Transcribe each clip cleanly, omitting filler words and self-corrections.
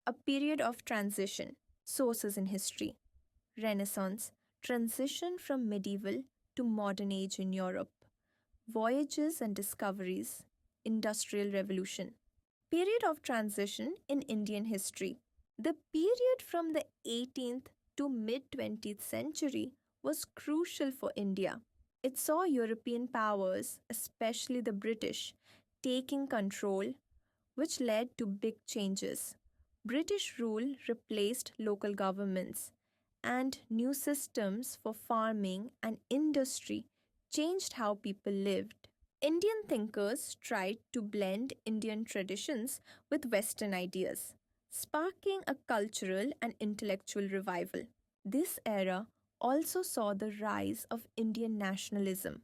A period of transition. Sources in history. Renaissance. Transition from medieval to modern age in Europe. Voyages and discoveries. Industrial Revolution. Period of transition in Indian history. The period from the 18th to mid 20th century was crucial for India. It saw European powers, especially the British, taking control, which led to big changes. British rule replaced local governments, and new systems for farming and industry changed how people lived. Indian thinkers tried to blend Indian traditions with Western ideas, sparking a cultural and intellectual revival. This era also saw the rise of Indian nationalism,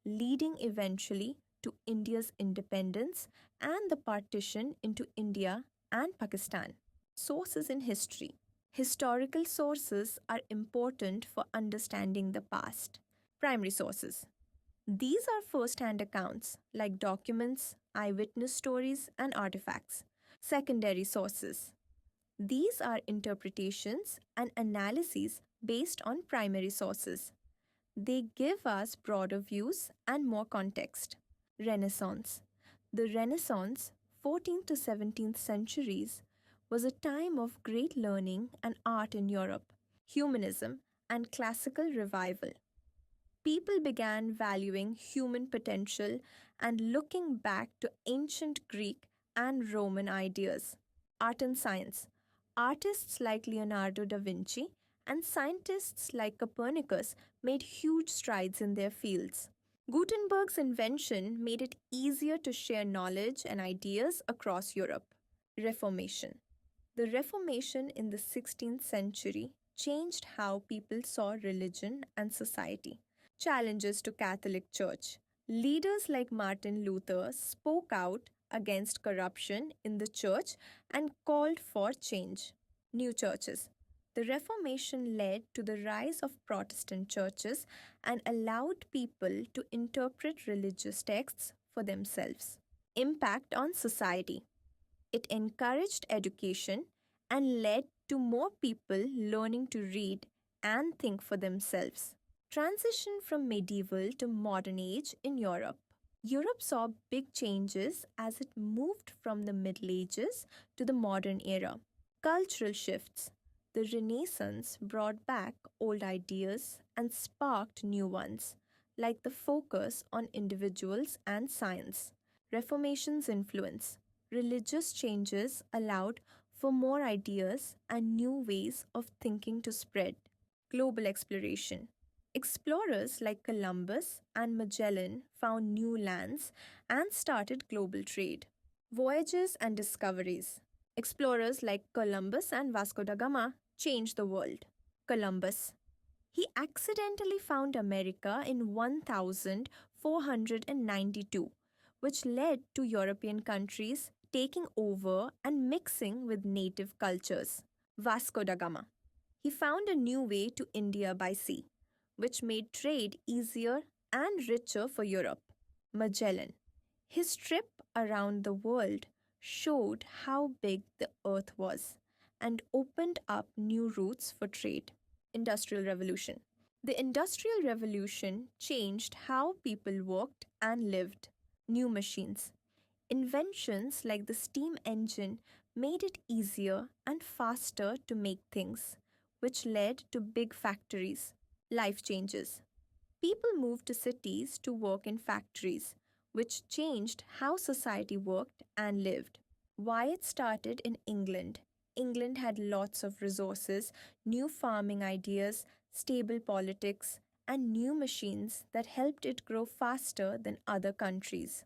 leading eventually to India's independence and the partition into India and Pakistan. Sources in history. Historical sources are important for understanding the past. Primary sources. These are first hand accounts like documents, eyewitness stories, and artifacts. Secondary sources. These are interpretations and analyses based on primary sources. They give us broader views and more context. Renaissance. The Renaissance, 14th to 17th centuries, was a time of great learning and art in Europe, humanism, and classical revival. People began valuing human potential and looking back to ancient Greek and Roman ideas. Art and science. Artists like Leonardo da Vinci and scientists like Copernicus made huge strides in their fields. Gutenberg's invention made it easier to share knowledge and ideas across Europe. Reformation. The Reformation in the 16th century changed how people saw religion and society. Challenges to Catholic Church. Leaders like Martin Luther spoke out against corruption in the church and called for change. New churches. The Reformation led to the rise of Protestant churches and allowed people to interpret religious texts for themselves. Impact on society. It encouraged education and led to more people learning to read and think for themselves. Transition from medieval to modern age in Europe. Europe saw big changes as it moved from the Middle Ages to the modern era. Cultural shifts. The Renaissance brought back old ideas and sparked new ones, like the focus on individuals and science. Reformation's influence. Religious changes allowed for more ideas and new ways of thinking to spread. Global exploration. Explorers like Columbus and Magellan found new lands and started global trade. Voyages and discoveries. Explorers like Columbus and Vasco da Gama changed the world. Columbus. He accidentally found America in 1492, which led to European countries taking over and mixing with native cultures. Vasco da Gama. He found a new way to India by sea, which made trade easier and richer for Europe. Magellan. His trip around the world showed how big the earth was and opened up new routes for trade. Industrial Revolution. The Industrial Revolution changed how people worked and lived. New machines. Inventions like the steam engine made it easier and faster to make things, which led to big factories. Life changes. People moved to cities to work in factories, which changed how society worked and lived. Why it started in England. England had lots of resources, new farming ideas, stable politics, and new machines that helped it grow faster than other countries.